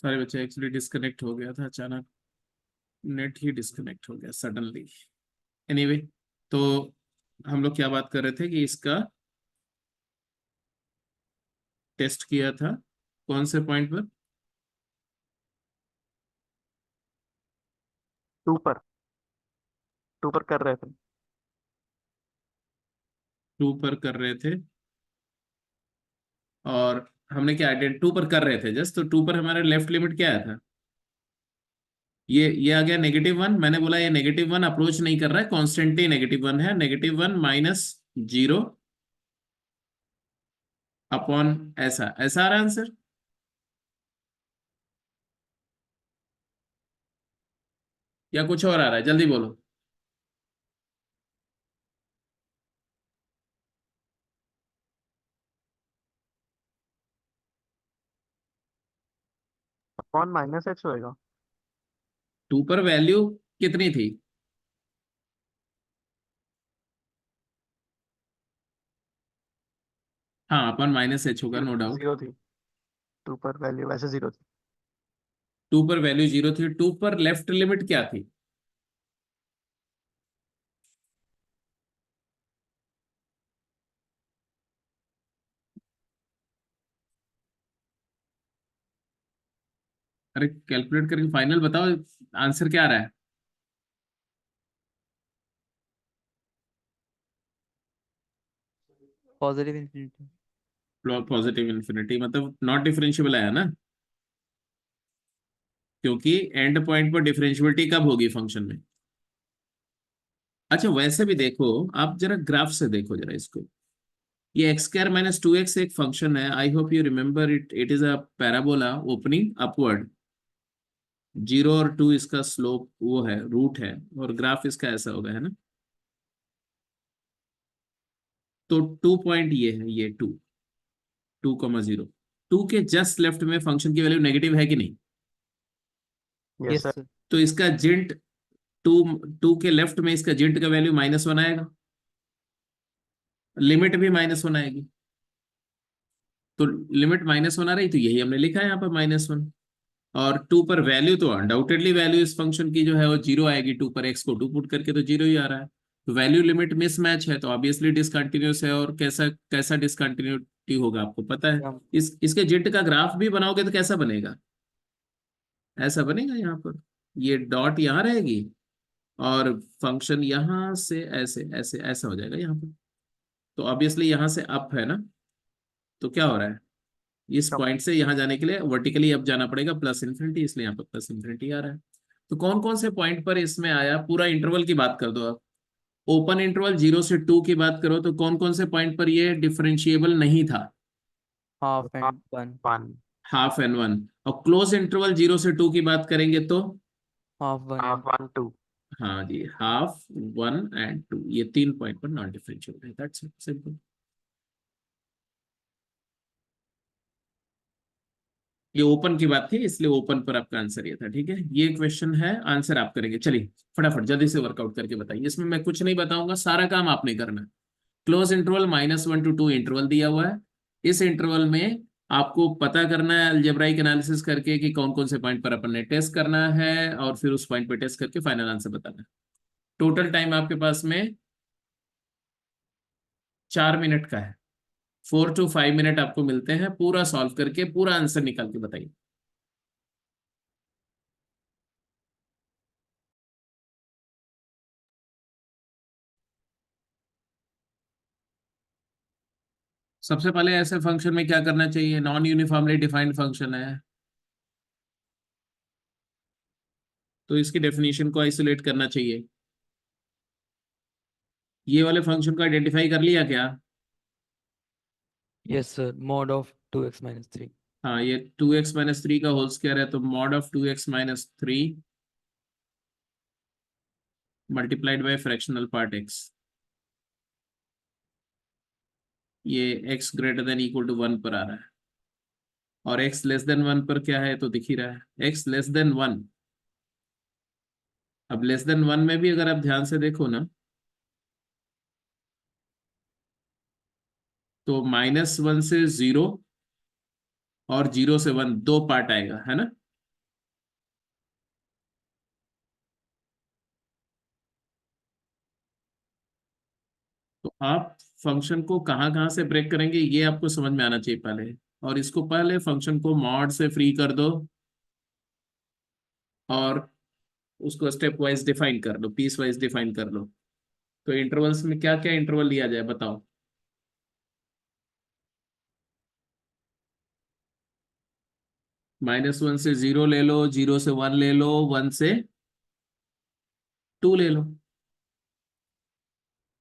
सारे बच्चे actually disconnect हो गया था अचानक, नेट ही डिस्कनेक्ट हो गया सडनली। एनीवे, तो हम लोग क्या बात कर रहे थे कि इसका टेस्ट किया था कौन से पॉइंट पर? टू पर टू पर कर रहे थे। टू पर कर रहे थे, और हमने क्या आइडेंट टू पर कर रहे थे जस्ट, तो टू पर हमारा लेफ्ट लिमिट क्या आया था? ये आ गया -1। मैंने बोला ये -1 अप्रोच नहीं कर रहा है, कॉन्स्टेंटली -1 है, -1 माइनस 0 अपॉन ऐसा ऐसा आ रहा है आंसर। या कुछ और आ रहा है? जल्दी बोलो। अपॉन माइनस एच होएगा। टू पर वैल्यू कितनी थी? हाँ, अपन -h होगा, नो डाउट। जीरो थी। टू पर वैल्यू वैसे जीरो थी। टू पर वैल्यू 0 थी, टू पर लेफ्ट लिमिट क्या थी? अरे कैलकुलेट करके फाइनल बताओ, आंसर क्या आ रहा है? Positive infinity. पॉजिटिव इन्फिनिटी मतलब नॉट डिफरेंशिएबल आया ना, क्योंकि एंड पॉइंट पर डिफरेंशियबिलिटी कब होगी फंक्शन में? अच्छा, वैसे भी देखो, आप जरा ग्राफ से देखो जरा इसको। ये x² - 2x एक फंक्शन है, I hope you remember it, it is a parabola opening upward. 0 और 2 इसका स्लोप वो है, रूट है, और ग्राफ इसका ऐसा होगा, है ना? तो 2 पॉइंट ये है, ये 2, 2,0। 2 के जस्ट लेफ्ट में फंक्शन की वैल्यू नेगेटिव है कि नहीं? Yes yes sir. सर। तो इसका जिंट, टू टू के लेफ्ट में इसका जिंट का वैल्यू -1 आएगा, लिमिट भी -1 आएगी। तो लिमिट -1 आ रही, तो यही हमने लिखा है यहाँ पर -1। और 2 पर वैल्यू तो अनडाउटेडली वैल्यू इस फंक्शन की जो है वो 0 आएगी, 2 पर x को 2 पुट करके तो 0 ही आ रहा है। तो वैल्यू लिमिट मिसमैच है, तो ऑब्वियसली डिसकंटिन्यूअस है। और कैसा कैसा डिसकंटिन्यूटी होगा आपको पता है। इसके जिट का ग्राफ भी बनाओगे तो कैसा बनेगा? ऐसा बनेगा यहाँ पर, ये डॉट यहाँ रहेगी, और फंक्शन यहाँ से ऐसे ऐसे ऐसा हो जाएगा यहाँ पर। तो ऑब्वियसली यहाँ से अप है ना, तो क्या हो रहा है, इस कम। पॉइंट से यहाँ जाने के लिए वर्टिकली अब जाना पड़ेगा +∞, इसलिए यहाँ पर +∞ आ रहा है। तो कौन कौन से पॉइंट पर इसमें आया, पूरा इंटरवल की बात कर दो आप। ओपन इंटरवल 0 से 2 की बात करो तो कौन कौन से पॉइंट पर ये डिफरेंशिएबल नहीं था? Half and one. One. Half and one. और क्लोज इंटरवल 0 से 2 की बात करेंगे तो? Half one half and one two. हाँ जी, हाफ, 1 एंड 2, ये 3 पॉइंट पर नॉन डिफरेंशिएबल है, दैट्स सिंपल। ये ओपन की बात थी, इसलिए ओपन पर आपका आंसर ये था, ठीक है। ये क्वेश्चन है, आंसर आप करेंगे, चलिए फटाफट जल्दी से वर्कआउट करके बताइए। इसमें मैं कुछ नहीं बताऊंगा, सारा काम आपने करना है। क्लोज इंटरवल -1 to 2 इंटरवल दिया हुआ है। इस इंटरवल में आपको पता करना है अलजेब्राइक एनालिसिस करके कि कौन कौन से पॉइंट पर अपन ने टेस्ट करना है, और फिर उस पॉइंट पर टेस्ट करके फाइनल आंसर बताना है। टोटल टाइम आपके पास में 4 मिनट का है। 4 to 5 मिनट आपको मिलते हैं पूरा सॉल्व करके, पूरा आंसर निकाल के बताइए। सबसे पहले ऐसे फंक्शन में क्या करना चाहिए, नॉन यूनिफॉर्मली डिफाइंड फंक्शन है, तो इसकी डेफिनेशन को आइसोलेट करना चाहिए। ये वाले फंक्शन को आइडेंटिफाई कर लिया क्या? Yes sir, mod of 2x - 3। हाँ, ये 2x - 3 का होल स्क्वायर है, तो mod of 2x - 3 multiplied by fractional part x। ये x > 1 पर आ रहा है, और x <1 पर क्या है तो दिख ही रहा है, x <1। अब <1 में भी अगर आप ध्यान से देखो ना, तो -1 से 0 और 0 से 1 दो पार्ट आएगा, है ना? आप फंक्शन को कहाँ कहाँ से ब्रेक करेंगे ये आपको समझ में आना चाहिए पहले, और इसको पहले फंक्शन को मॉड से फ्री कर दो और उसको स्टेप वाइज डिफाइन कर लो, पीस वाइज डिफाइन कर लो। तो इंटरवल्स में क्या क्या इंटरवल लिया जाए बताओ। -1 से 0 ले लो, 0 से 1 ले लो, 1 से 2 ले लो,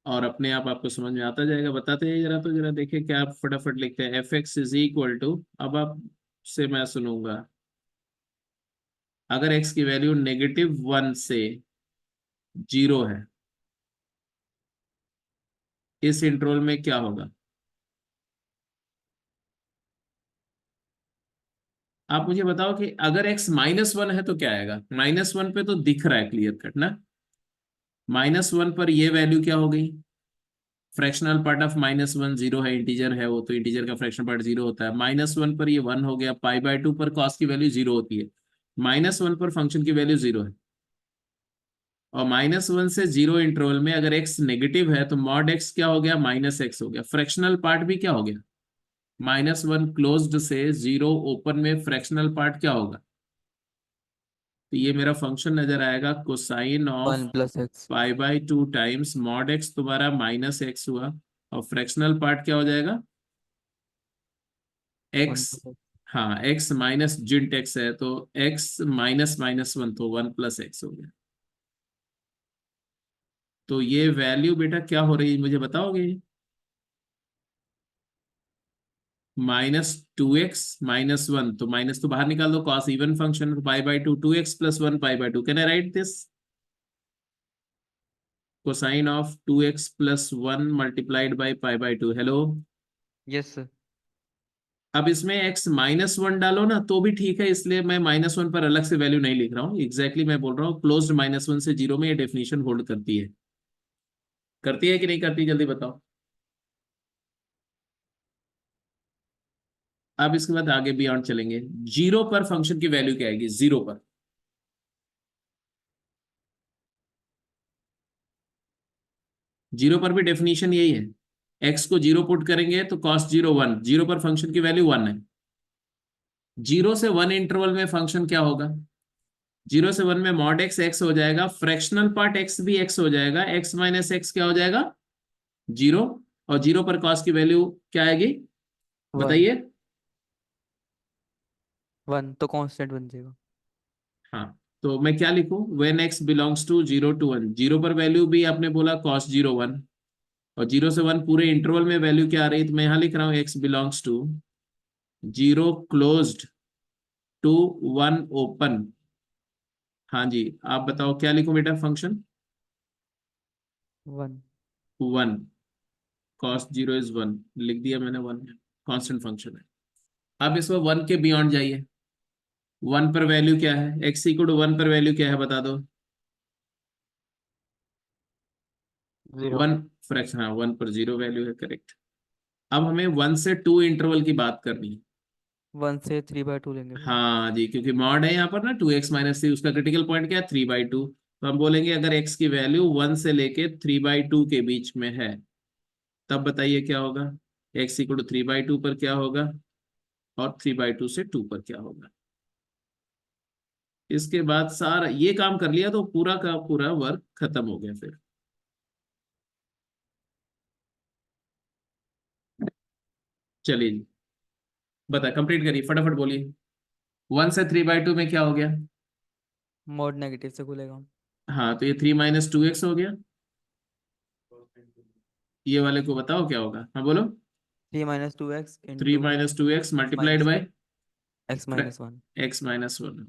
और अपने आप आपको समझ में आता जाएगा। बताते हैं जरा, तो जरा देखिए क्या आप फटाफट लिखते हैं। F x is equal to, अब आप से मैं सुनूंगा, अगर x की वैल्यू -1 से 0 है, इस इंटरवल में क्या होगा। आप मुझे बताओ कि अगर x -1 है तो क्या आएगा। -1 पे तो दिख रहा है क्लियर कट ना, -1 पर ये वैल्यू क्या हो गई, फ्रैक्शनल पार्ट ऑफ -1 0 है, इंटीजर है वो, तो इंटीजर का फ्रैक्शनल पार्ट 0 होता है। -1 पर ये 1 हो गया, π/2 पर cos की वैल्यू 0 होती है, -1 पर फंक्शन की वैल्यू 0 है, और -1 से 0 इंटरवल में अगर x नेगेटिव है तो मॉड x क्या हो गया, -x हो गया। फ्रैक्शनल पार्ट भी क्या हो गया, -1 क्लोज्ड से 0 ओपन में फ्रैक्शनल पार्ट क्या होगा। तो ये मेरा फंक्शन नजर आएगा, cosine of 1 plus x π/2 times mod x तुम्हारा -x हुआ, और फ्रैक्शनल पार्ट क्या हो जाएगा, 1 x। plus x हाँ, x माइनस जिंट x है तो x -1 तो 1 + x हो गया। तो ये वैल्यू बेटा क्या हो रही है मुझे बताओगे। -2x -1, तो माइनस तो बाहर निकाल दो, cos even function, π/2 2x + 1 π/2, can I write this, cosine of 2x + 1 multiplied by π/2। Hello, yes sir अब इसमें x -1 डालो ना तो भी ठीक है, इसलिए मैं -1 पर अलग से वैल्यू नहीं लिख रहा हूँ, एग्जैक्टली मैं बोल रहा हूँ क्लोज्ड -1 से 0 में ये डेफिनेशन होल्ड करती है। करती है कि नहीं करती, जल्दी बताओ। अब इसके बाद आगे बियॉन्ड चलेंगे। 0 पर फंक्शन की वैल्यू क्या आएगी, 0 पर, 0 पर भी डेफिनेशन यही है, x को 0 पुट करेंगे तो cos 0 1, 0 पर फंक्शन की वैल्यू 1 है। 0 से 1 इंटरवल में फंक्शन क्या होगा, 0 से 1 में मॉड x हो जाएगा, फ्रैक्शनल पार्ट x भी x हो जाएगा, x - x क्या हो जाएगा, 0, और 0 पर cos की वैल्यू क्या आएगी 1 बताइए। 1 तो कांस्टेंट बन जाएगा। हाँ, तो मैं क्या लिखूं, when x belongs to 0 to 1, 0 पर वैल्यू भी आपने बोला cos 0 1, और 0 से 1 पूरे इंटरवल में वैल्यू क्या आ रही है, तो मैं यहां लिख रहा हूँ x belongs to 0 closed to 1 open. हाँ जी, आप बताओ क्या लिखूं बेटा, फंक्शन 1 1, cos 0 इज 1 लिख दिया मैंने, 1 कांस्टेंट फंक्शन है। अब इसमें 1 के बियॉन्ड जाइए, 1 पर वैल्यू क्या है, x इक्वल टू 1 पर वैल्यू क्या है बता दो। 0। 1 फ्रैक्शन, हाँ 1 पर 0 वैल्यू है, करेक्ट। अब हमें 1 से 2 इंटरवल की बात करनी है। 1 से 3/2 लेंगे फिर। हाँ जी, क्योंकि मॉड है यहाँ पर ना 2x - 3, उसका क्रिटिकल पॉइंट क्या है 3/2, तो हम बोलेंगे अगर x की वैल्यू 1 से लेके 3/2 के बीच में है, तब बताइए क्या होगा, x इक्वल टू 3/2 पर क्या होगा, और 3/2 से 2 पर क्या होगा। इसके बाद सारा ये काम कर लिया तो पूरा का पूरा वर्क खत्म हो गया फिर। चलिए जी, बता कंप्लीट करिए फटाफट बोलिए। 1 से 3/2 में क्या हो गया, मॉड नेगेटिव से खुलेगा। हाँ तो ये 3 - 2x हो गया, ये वाले को बताओ क्या होगा, हाँ बोलो। 3 - 2x 3 into - 2x x multiplied minus by one x -1 x - 1,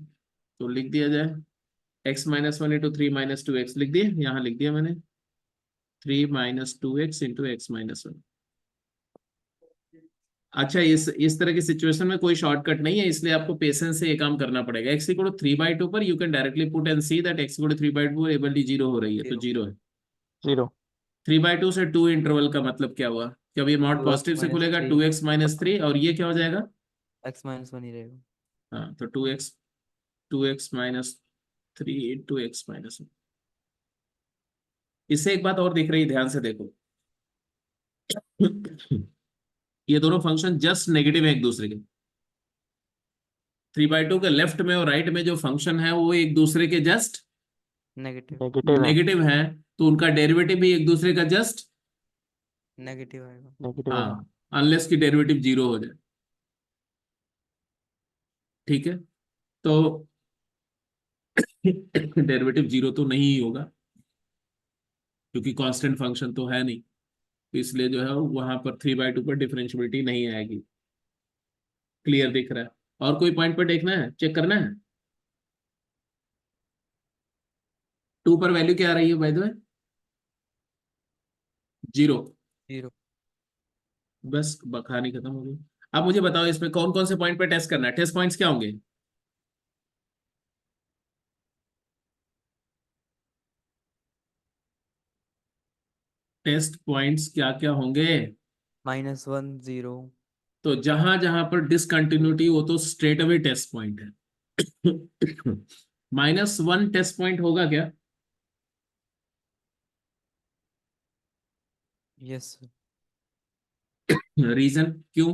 तो लिख दिया जाए x - 1 इंटू 3 - 2x, लिख दिए यहाँ, लिख दिया मैंने 3 - 2x इंटू x - 1। अच्छा, इस तरह की सिचुएशन में कोई शॉर्टकट नहीं है, इसलिए आपको पेशेंस से ये काम करना पड़ेगा। x इक्वल टू 3/2 पर you can directly put and see that x equal to 3/2 able D 0 हो रही है, तो 0 0 है। 0। 3/2 से 2 इंटरवल का मतलब क्या हुआ, कि अब ये मॉड 2x पॉजिटिव से खुलेगा, 3 2x - 3, और ये क्या हो जाएगा, x -1 ही रहेगा। हाँ तो 2x - 3 इंटू x - 1। इससे एक बात और दिख रही है, ध्यान से देखो, ये दोनों फंक्शन जस्ट नेगेटिव है एक दूसरे के। 3/2 के लेफ्ट में और राइट में जो फंक्शन है वो एक दूसरे के जस्ट नेगेटिव नेगेटिव है। नेगेटिव है, तो उनका डेरिवेटिव भी एक दूसरे का जस्ट, नेगेटिव आएगा। नेगेटिव है। हाँ, अनलेस की डेरिवेटिव जीरो हो जाए। ठीक है, तो डेरिवेटिव जीरो तो नहीं होगा क्योंकि कांस्टेंट फंक्शन तो है नहीं, तो इसलिए जो है वहां पर 3/2 पर डिफरेंशियबिलिटी नहीं आएगी। क्लियर दिख रहा है? और कोई पॉइंट पर देखना है, चेक करना है? 2 पर वैल्यू क्या आ रही है बाय द वे? जीरो। 0। बस कहानी खत्म हो गई। अब मुझे बताओ इसमें कौन कौन से पॉइंट पे टेस्ट करना है, टेस्ट पॉइंट्स क्या होंगे? टेस्ट पॉइंट्स क्या क्या होंगे? -1 0। तो जहां जहां पर डिसकंटिन्यूटी वो तो स्ट्रेट अवे टेस्ट पॉइंट है। -1 टेस्ट पॉइंट होगा क्या? Yes sir. रीजन क्यों?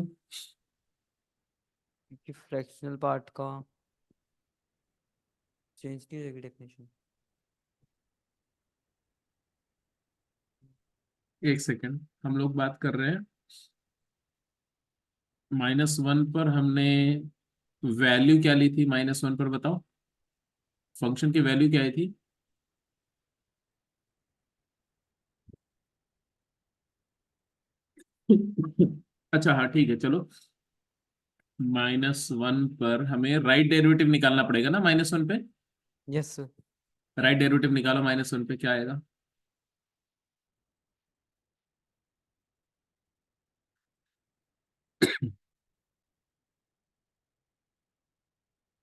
क्योंकि फ्रैक्शनल पार्ट का चेंज नहीं हो जाएगी डेफिनेशन। एक सेकंड, हम लोग बात कर रहे हैं -1 पर हमने वैल्यू क्या ली थी? -1 पर बताओ, फंक्शन की वैल्यू क्या आई थी? अच्छा हाँ ठीक है, चलो। -1 पर हमें राइट डेरिवेटिव निकालना पड़ेगा ना -1 पे। Yes sir. राइट डेरिवेटिव निकालो -1 पे, क्या आएगा?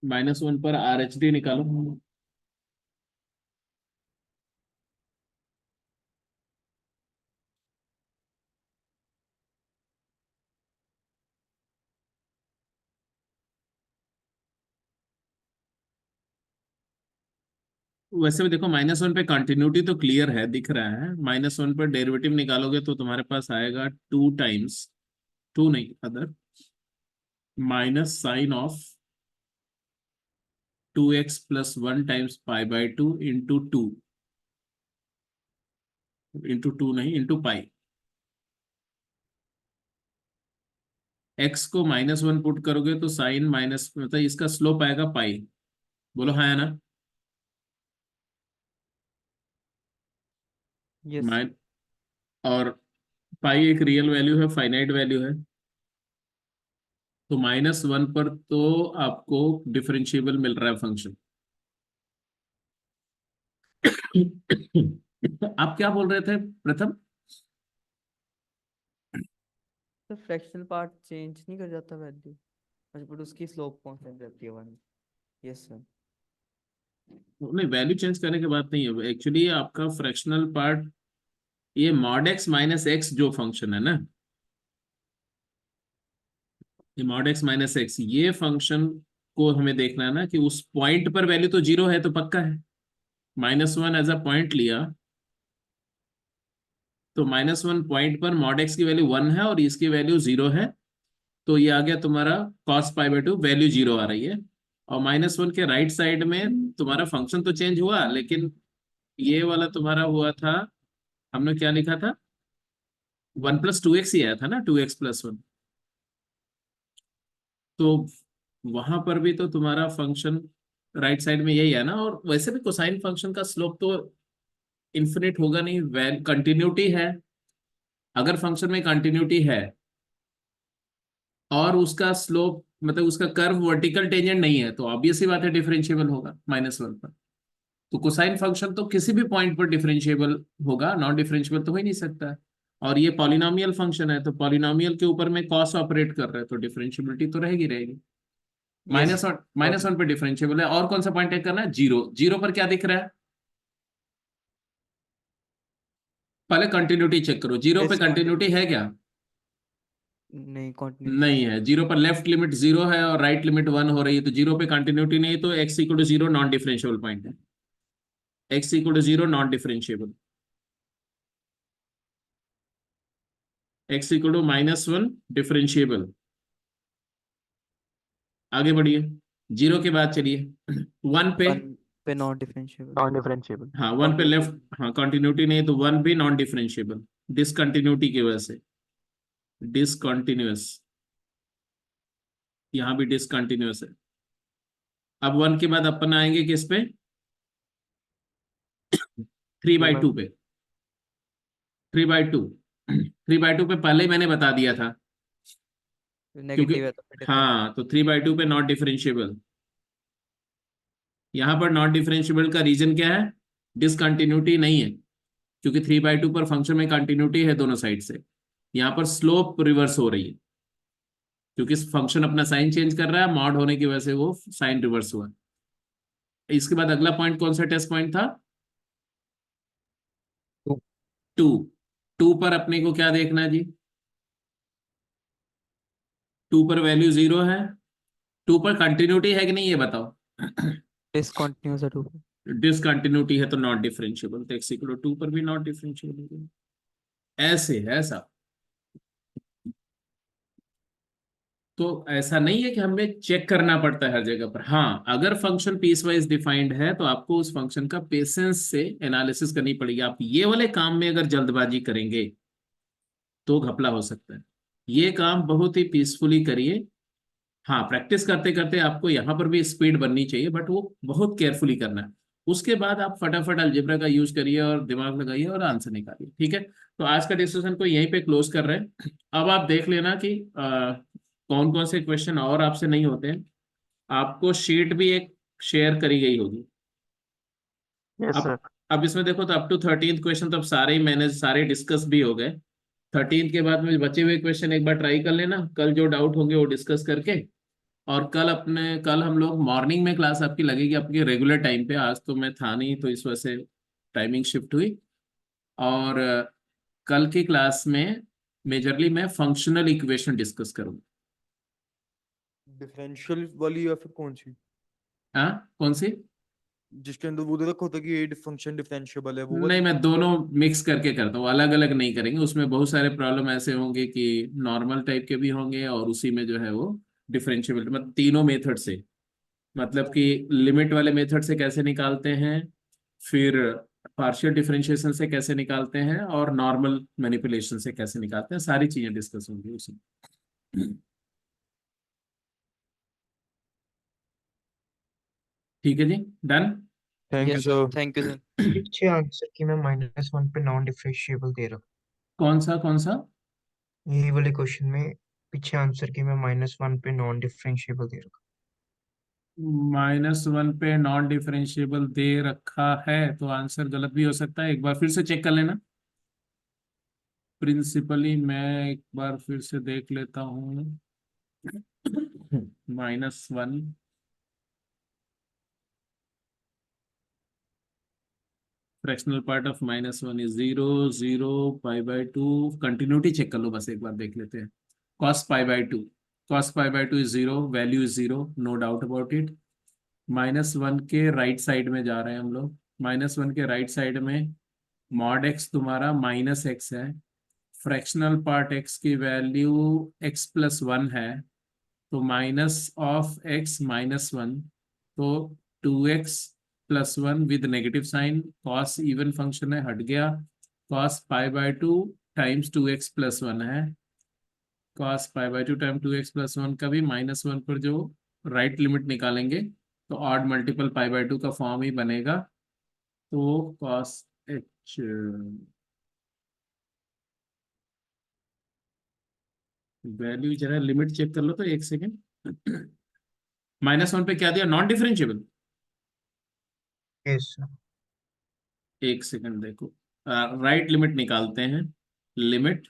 -1 पर RHD निकालो। वैसे भी देखो -1 पे कंटिन्यूटी तो क्लियर है, दिख रहा है। -1 पर डेरिवेटिव निकालोगे तो तुम्हारे पास आएगा 2 टाइम्स, 2 नहीं other, minus sine of 2x + 1 times π/2 into 2, into 2 नहीं, इंटू पाई। x को -1 पुट करोगे तो साइन माइनस, मतलब इसका स्लोप आएगा पाई। बोलो हाँ या ना? यस। माइन, और पाई एक रियल वैल्यू है, फाइनाइट वैल्यू है, तो -1 पर तो आपको डिफरेंशिएबल मिल रहा है फंक्शन। आप क्या बोल रहे थे प्रथम? तो फ्रैक्शनल पार्ट चेंज नहीं कर जाता वैल्यू, बट उसकी स्लोप कांस्टेंट रहती है 1। Yes sir. नहीं, वैल्यू चेंज करने के बाद नहीं है एक्चुअली आपका फ्रैक्शनल पार्ट। ये मॉड x माइनस एक्स जो फंक्शन है ना, ये मॉड x माइनस एक्स, ये फंक्शन को हमें देखना है ना कि उस पॉइंट पर वैल्यू तो जीरो है, तो पक्का है। -1 एज अ पॉइंट लिया, तो -1 पॉइंट पर मॉड x की वैल्यू 1 है और इसकी वैल्यू 0 है, तो ये आ गया तुम्हारा cos π/2, वैल्यू 0 आ रही है। और -1 के राइट साइड में तुम्हारा फंक्शन तो चेंज हुआ, लेकिन ये वाला तुम्हारा हुआ था, हमने क्या लिखा था? 1 + 2x ही आया था ना, 2x + 1। तो वहां पर भी तो तुम्हारा फंक्शन राइट साइड में यही है ना। और वैसे भी कोसाइन फंक्शन का स्लोप तो इन्फिनिट होगा नहीं, वैल कंटिन्यूटी है। अगर फंक्शन में कंटिन्यूटी है और उसका स्लोप, मतलब उसका कर्व वर्टिकल टेंजेंट नहीं है, तो ऑब्वियस ही बात है डिफरेंशिएबल होगा -1 पर। तो कोसाइन फंक्शन तो किसी भी पॉइंट पर डिफरेंशिएबल होगा, नॉन डिफरेंशिएबल तो हो ही नहीं सकता है। और ये पॉलिनोमियल फंक्शन है, तो पॉलिनोमियल के ऊपर में कॉस ऑपरेट कर रहे हैं, तो डिफरेंशिएबिलिटी तो रहेगी रहेगी। यस। -1 पे डिफरेंशिएबल है। और कौन सा पॉइंट टेक करना है? 0। 0 पर क्या दिख रहा है? पहले कंटिन्यूटी चेक करो, 0 पे यस कंटिन्यूटी है क्या? नहीं, कंटिन्यूटी नहीं नहीं है। है। 0 पर लेफ्ट लिमिट 0 है और राइट लिमिट 1 हो रही है, तो 0 पे कंटिन्यूटी नहीं, तो x = 0 नॉन डिफरेंशिएबल पॉइंट है। x = 0 non differentiable. x equal to -1 differentiable. आगे बढ़िए, 0 के बाद चलिए 1 पे। 1 पे नॉट डिफरेंशिएबल। Non differentiable. हाँ 1 पे लेफ्ट, हाँ कंटिन्यूटी नहीं, तो 1 भी नॉन डिफरेंशिएबल डिसकंटिन्यूटी की वजह से, डिसकंटिन्यूअस, यहाँ भी डिसकंटिन्यूअस है। अब 1 के बाद अपन आएंगे किस पे, 3/2 पे। 3/2 3/2 पे पहले ही मैंने बता दिया था, क्योंकि नेगेटिव है तो फिर डिफरेंट। हाँ तो 3/2 पे नॉट डिफरेंशिएबल। यहाँ पर नॉट डिफरेंशिएबल का रीजन क्या है, डिसकंटिन्यूटी नहीं है, क्योंकि 3/2 पर फंक्शन में कंटिन्यूटी है दोनों साइड से। यहाँ पर स्लोप रिवर्स हो रही है, क्योंकि फंक्शन अपना साइन चेंज कर रहा है, मॉड होने की वजह से वो साइन रिवर्स हुआ। इसके बाद अगला पॉइंट कौन सा टेस्ट पॉइंट था, 2। 2 पर अपने को क्या देखना है जी, 2 पर वैल्यू 0 है, 2 पर कंटिन्यूटी है कि नहीं ये बताओ। डिसकंटिन्यूअस है 2। डिसकंटिन्यूटी है तो नॉट डिफरेंशिएबल, तो x इक्वल टू 2 पर भी नॉट डिफरेंशिएबल। ऐसे है ऐसा। तो ऐसा नहीं है कि हमें चेक करना पड़ता है हर जगह पर। हाँ अगर फंक्शन पीस वाइज डिफाइंड है तो आपको उस फंक्शन का पेशेंस से एनालिसिस करनी पड़ेगी। आप ये वाले काम में अगर जल्दबाजी करेंगे तो घपला हो सकता है। ये काम बहुत ही पीसफुली करिए। हाँ प्रैक्टिस करते करते आपको यहाँ पर भी स्पीड बननी चाहिए, बट वो बहुत केयरफुली करना है। उसके बाद आप फटाफट अलजेब्रा का यूज करिए और दिमाग लगाइए और आंसर निकालिए। ठीक है, तो आज का डिस्कशन को यहीं पे क्लोज कर रहे हैं। अब आप देख लेना कि कौन कौन से क्वेश्चन और आपसे नहीं होते हैं। आपको शीट भी एक शेयर करी गई होगी। यस अब सर। अब इसमें देखो तो अप टू 13th क्वेश्चन तो अब सारे ही मैंने सारे डिस्कस भी हो गए। 13th के बाद में बचे हुए क्वेश्चन एक बार ट्राई कर लेना, कल जो डाउट होंगे वो डिस्कस करके। और कल हम लोग मॉर्निंग में क्लास आपकी लगेगी आपके रेगुलर टाइम पे। आज तो मैं था नहीं तो इस वजह से टाइमिंग शिफ्ट हुई। और कल की क्लास में मेजरली मैं फंक्शनल इक्वेशन डिस्कस करूंगा। डिफरेंशियल वाली या फिर कौन सी, हाँ कौन सी, जिसके अंदर वो दे रखा होता है कि ये फंक्शन डिफरेंशिएबल है, वो नहीं वाली। मैं दोनों मिक्स करके करता हूँ, अलग अलग नहीं करेंगे। उसमें बहुत सारे प्रॉब्लम ऐसे होंगे कि नॉर्मल टाइप के भी होंगे और उसी में जो है वो डिफरेंशिएबल, मतलब तीनों मेथड से, मतलब कि ओके। लिमिट वाले मेथड से कैसे निकालते हैं, फिर पार्शियल डिफरेंशिएशन से कैसे निकालते हैं, और नॉर्मल मैनिपुलेशन से कैसे निकालते हैं, सारी चीजें डिस्कस होंगी उसमें। ठीक है जी, done. Thank you yes sir. Thank you sir. पीछे आंसर की मैं -1 पे नॉन डिफरेंशिएबल दे रहा कौन सा, हूँ। यही वाले क्वेश्चन में पीछे आंसर की मैं -1 पे नॉन डिफरेंशिएबल दे रखा -1 पे नॉन डिफरेंशिएबल दे रखा है तो आंसर गलत भी हो सकता है, एक बार फिर से चेक कर लेना। प्रिंसिपली मैं एक बार फिर से देख लेता हूँ। -1, fractional part of -1 is 0, 0, π/2। Continuity check कर लो बस एक बार, देख लेते हैं। cos π/2, cos π/2 is 0, value is 0, no doubt about it. -1 के राइट साइड में जा रहे हैं हम लोग। -1 के राइट साइड में मॉड एक्स तुम्हारा -x है, फ्रैक्शनल पार्ट x की वैल्यू x+1 है, तो -(x−1), तो 2x+1 with negative sign, cos even function है हट गया, cos π/2 टाइम्स 2x+1 है, cos π/2 टाइम 2x+1 का भी -1 पर जो राइट लिमिट निकालेंगे तो ऑड मल्टीपल π/2 का फॉर्म ही बनेगा। तो cos h, वैल्यू जरा लिमिट चेक कर लो तो एक सेकेंड। -1 पे क्या दिया, नॉन डिफरेंशिएबल। हूँ। Yes sir. एक सेकंड देखो, राइट लिमिट निकालते हैं। Limit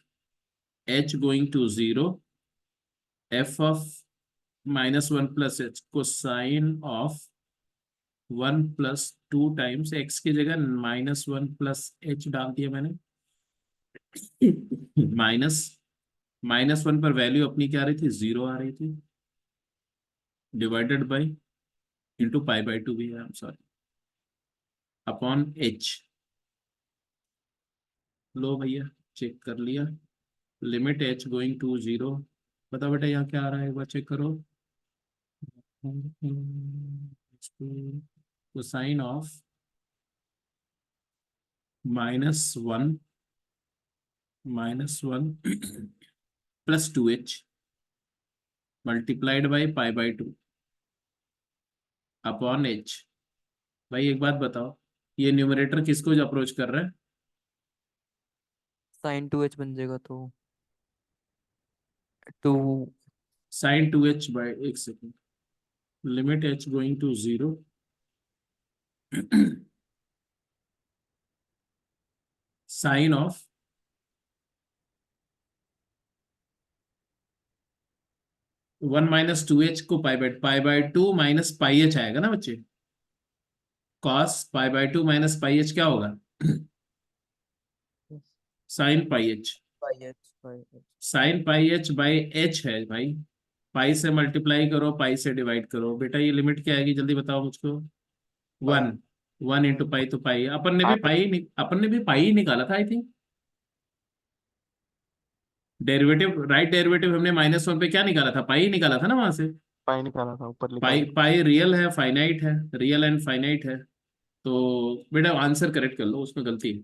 h going to 0, f of -1 plus h को साइन ऑफ 1+2 टाइम्स x की जगह -1 प्लस h डाल दिया मैंने। माइनस -1 पर वैल्यू अपनी क्या आ रही थी, 0 आ रही थी, डिवाइडेड बाई, इंटू π/2 भी है, I am sorry, upon h। लो भैया चेक कर लिया, लिमिट h गोइंग टू 0, बताओ बेटा यहाँ क्या आ रहा है, एक बार चेक करो। तो sine of -1 plus 2h multiplied by π/2 upon h। भाई एक बात बताओ, ये न्यूमरेटर किसको अप्रोच कर रहा है? साइन 2h बन जाएगा तो 2 साइन 2h बाई, एक second, limit h going to 0 sine of 1 - 2h को π/2 माइनस πh आएगा ना बच्चे, cos π/2 माइनस πh क्या होगा? Sign πh, sign πh by h है भाई, पाई से मल्टीप्लाई करो, पाई से डिवाइड करो। बेटा ये लिमिट क्या आएगी, जल्दी बताओ मुझको। 1 इंटू पाई, तो पाई अपन ने भी पाई निकाला था I think. Derivative, right derivative हमने -1 पे क्या निकाला था, पाई निकाला था ना वहां से। पाई निकाला था, ऊपर लिखा पाई रियल है, फाइनाइट है, रियल एंड फाइनाइट है, तो बेटा आंसर करेक्ट कर लो, उसमें गलती है।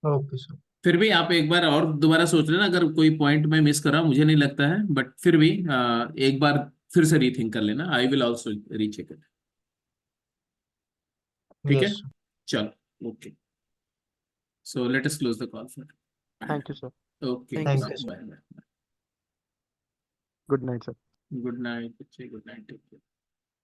Okay sir. फिर भी आप एक बार और दोबारा सोच लेना, अगर कोई पॉइंट में मिस करा, मुझे नहीं लगता है, बट फिर भी एक बार फिर से रीथिंक कर लेना। I will also recheck it. ठीक है, यस सर। चलो, okay, so let us close the call for. Thank you sir, okay, Thank you, sir. Bye bye, good night sir. Good night बच्चे, गुड नाइट, टेक केयर।